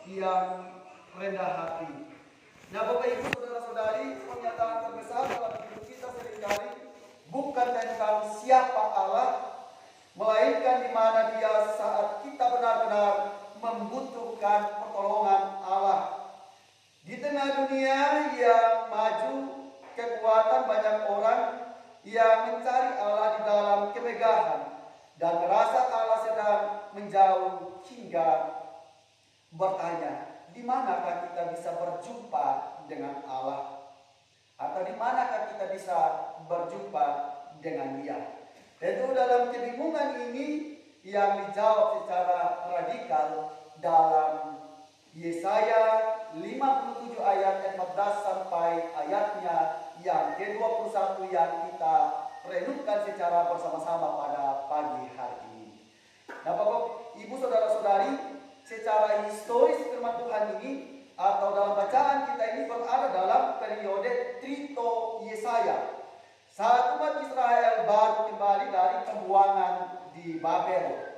yang rendah hati. Nah, Bapak Ibu Saudara-saudari, pernyataan terbesar dalam hidup kita seringkali bukan tentang siapa Allah, melainkan di mana Dia saat kita benar-benar membutuhkan pertolongan Allah. Di tengah dunia yang maju, kekuatan banyak orang yang mencari Allah di dalam kemegahan dan merasa Allah sedang menjauh hingga bertanya, di manakah kita bisa berjumpa dengan Allah? Atau di manakah kita bisa berjumpa dengan Dia? Tentu dalam kebingungan ini yang dijawab secara radikal dalam Yesaya 57 ayat 14 sampai ayatnya yang ke-21 yang kita renungkan secara bersama-sama pada pagi hari ini. Nah, Bapak, Ibu, Saudara-saudari, secara historis firman Tuhan ini atau dalam bacaan kita ini berada dalam periode Trito Yesaya. Saat umat Israel baru kembali dari pembuangan di Babel.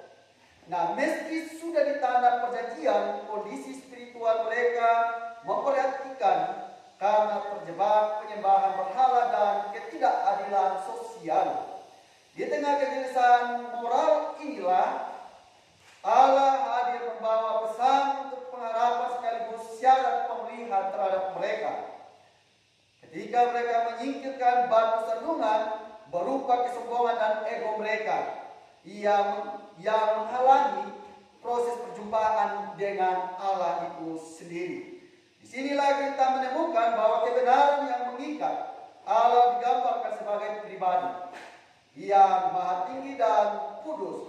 Nah, meski sudah di tanah perjanjian, kondisi spiritual mereka memperhatikan karena terjebak penyembahan berhala dan ketidakadilan sosial. Di tengah kegelisahan moral inilah Allah hadir membawa pesan untuk pengharapan sekaligus syarat pemulihan terhadap mereka. Ketika mereka menyingkirkan batu sandungan berupa kesombongan dan ego mereka yang menghalangi proses perjumpaan dengan Allah itu sendiri. Disinilah kita menemukan bahwa kebenaran yang mengikat Allah digambarkan sebagai pribadi yang maha tinggi dan kudus.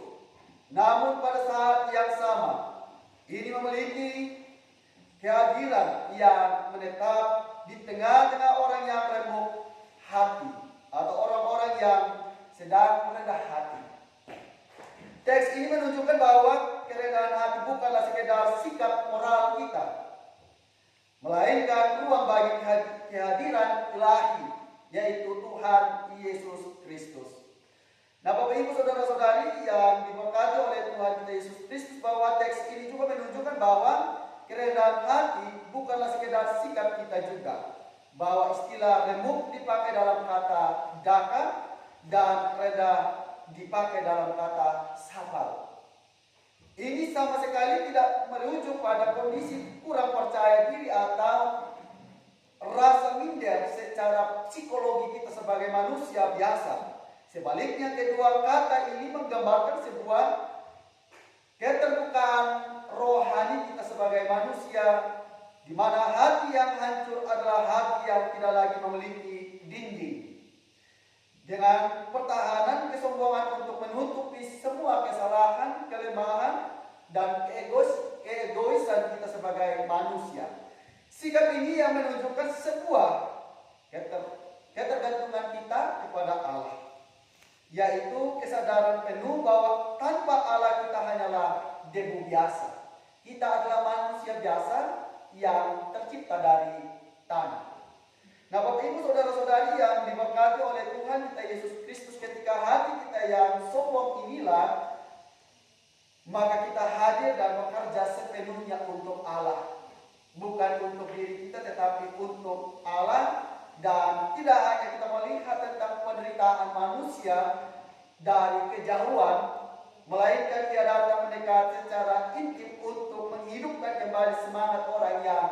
Namun pada saat yang sama, ini memiliki kehadiran yang menetap di tengah-tengah orang yang remuk hati atau orang-orang yang sedang rendah hati. Teks ini menunjukkan bahwa kerendahan hati bukanlah sekedar sikap moral kita, melainkan ruang bagi kehadiran ilahi, yaitu Tuhan Yesus Kristus. Nah, Bapak Ibu Saudara-saudari yang diberkati oleh Tuhan kita Yesus Kristus, bahwa teks ini juga menunjukkan bahwa kerendahan hati bukanlah sekedar sikap kita juga. Bahwa istilah remuk dipakai dalam kata daka dan rendah dipakai dalam kata sabar. Ini sama sekali tidak merujuk pada kondisi kurang percaya diri atau rasa minder secara psikologi kita sebagai manusia biasa. Sebaliknya, kedua kata ini menggambarkan sebuah keterbukaan rohani kita sebagai manusia, di mana hati yang hancur adalah hati yang tidak lagi memiliki dinding. Dengan pertahanan kesombongan untuk menutupi semua kesalahan, kelemahan, dan keegoisan kita sebagai manusia. Sikap ini yang menunjukkan sebuah ketergantungan kita kepada Allah, yaitu kesadaran penuh bahwa tanpa Allah kita hanyalah debu biasa. Kita adalah manusia biasa yang tercipta dari tanah. Nah, Bapak Ibu Saudara-saudari yang diberkati oleh Tuhan kita Yesus Kristus, ketika hati kita yang sombong inilah, maka kita hadir dan bekerja sepenuhnya untuk Allah. Bukan untuk diri kita, tetapi untuk Allah. Dan tidak hanya kita melihat tentang penderitaan manusia dari kejauhan, melainkan Dia datang mendekat secara intim untuk menghidupkan kembali semangat orang yang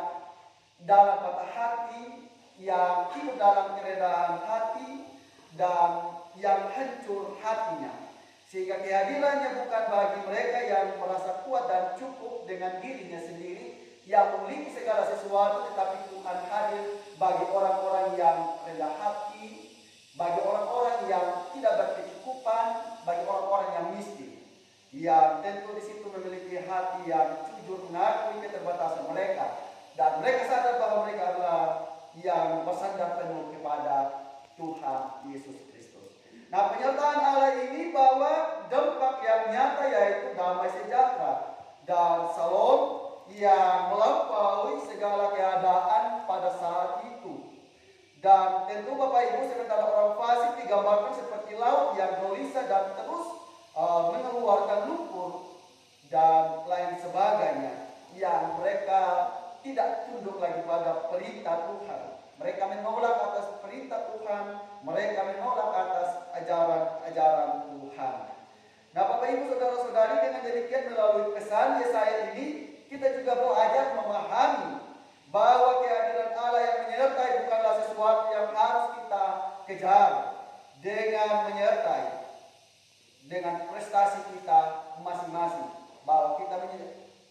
dalam patah hati, yang hidup dalam kerendahan hati, dan yang hancur hatinya. Sehingga kehadirannya bukan bagi mereka yang merasa kuat dan cukup dengan dirinya sendiri, yang memiliki segala sesuatu, tetapi Tuhan hadir bagi orang-orang yang rendah hati, bagi orang-orang yang tidak berkecukupan, bagi orang-orang yang miskin, yang tentu di situ memiliki hati yang jujur mengakui keterbatasan mereka, dan mereka sadar bahwa mereka adalah yang bersandar penuh kepada Tuhan Yesus Kristus. Nah, penyertaan Allah ini bahwa dampak yang nyata yaitu damai sejahtera dan salom yang melampaui segala keadaan pada saat itu. Dan tentu Bapak Ibu, sementara orang fasik digambarkan seperti laut yang gelisah dan terus mengeluarkan lumpur dan lain sebagainya, yang mereka tidak tunduk lagi pada perintah Tuhan. Mereka menolak atas perintah Tuhan, mereka menolak atas ajaran-ajaran Tuhan. Nah, Bapak Ibu Saudara-saudari, dengan demikian melalui pesan Yesaya ini, kita juga belajar memahami bahwa kehadiran Allah yang menyertai bukanlah sesuatu yang harus kita kejar dengan menyertai dengan prestasi kita masing-masing. Bahwa kita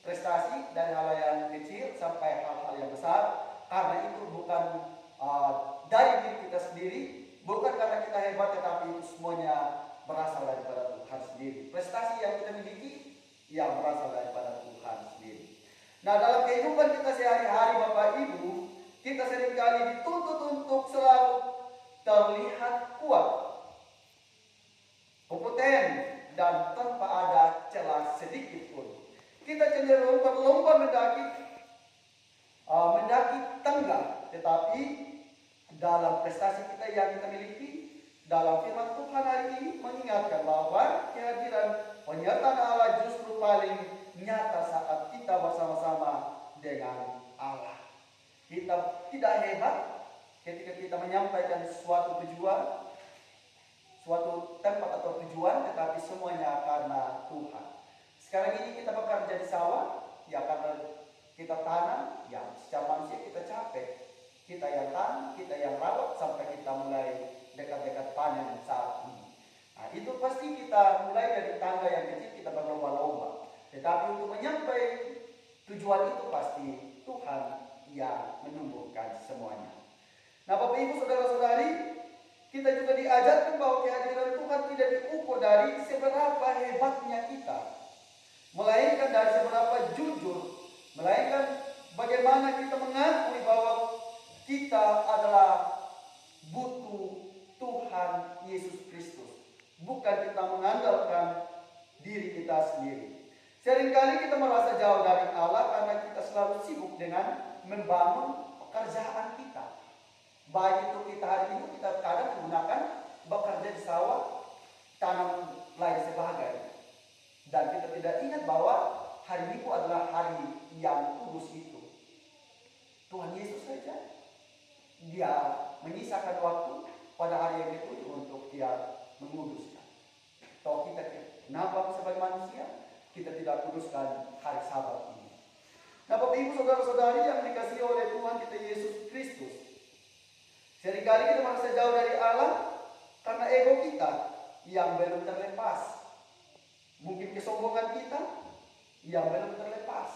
prestasi dari hal yang kecil sampai hal-hal yang besar, karena itu bukan dari diri kita sendiri, bukan karena kita hebat, tetapi itu semuanya berasal daripada Tuhan sendiri. Prestasi yang kita miliki yang berasal daripada Tuhan sendiri. Nah, dalam kehidupan kita sehari-hari Bapak Ibu, kita seringkali dituntut untuk selalu terlihat kuat, kompeten, dan tanpa ada celah sedikit pun. Kita cenderung berlomba mendaki tangga, tetapi dalam prestasi kita yang kita miliki, dalam firman Tuhan hari ini mengingatkan bahwa kehadiran penyertaan Allah justru paling nyata saat kita bersama-sama dengan Allah. Kita tidak hebat ketika kita menyampaikan suatu tujuan, suatu tempat atau tujuan, tetapi semuanya karena Tuhan. Sekarang ini kita bekerja di sawah, ya karena kita tanam, ya secara manusia kita capek. Kita yang tanam, kita yang rawat sampai kita mulai dekat-dekat panen saat ini. Nah, itu pasti kita mulai dari tangga yang kecil, kita berlomba-lomba. Tetapi untuk menyampai tujuan itu pasti Tuhan yang menumbuhkan semuanya. Nah, Bapak Ibu Saudara-saudari, kita juga diajarkan bahwa kehadiran Tuhan tidak diukur dari seberapa hebatnya kita, melainkan dari seberapa jujur, melainkan bagaimana kita mengakui bahwa kita adalah butuh Tuhan Yesus Kristus, bukan kita mengandalkan diri kita sendiri. Seringkali kita merasa jauh dari Allah karena kita selalu sibuk dengan membangun pekerjaan kita. Baik itu kita hari ini, kita kadang menggunakan bekerja di sawah, tanam lain sebagainya. Dan kita tidak ingat bahwa hari Minggu adalah hari yang kudus itu. Tuhan Yesus saja, Dia menyisakan waktu pada hari yang itu untuk Dia menguduskan. Kalau kita kenapa sebagai manusia kita tidak kuduskan hari Sabat ini? Nah, Bapak Ibu Saudara-saudari yang dikasihi oleh Tuhan kita Yesus Kristus, seringkali kita merasa jauh dari Allah karena ego kita yang belum terlepas. Mungkin kesombongan kita yang belum terlepas.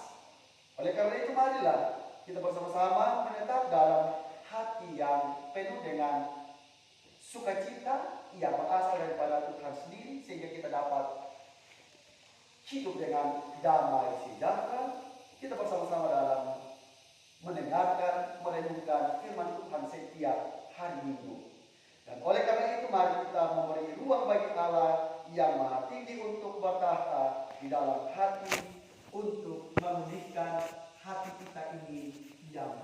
Oleh karena itu marilah kita bersama-sama menetap dalam hati yang penuh dengan sukacita yang berasal daripada Tuhan sendiri, sehingga kita dapat hidup dengan damai sejahtera. Kita bersama-sama dalam mendengarkan, merenungkan firman Tuhan setiap hari Minggu. Dan oleh karena itu mari kita memberi ruang bagi Allah yang Maha Tinggi untuk bertahta di dalam hati, untuk memulihkan hati kita ini yang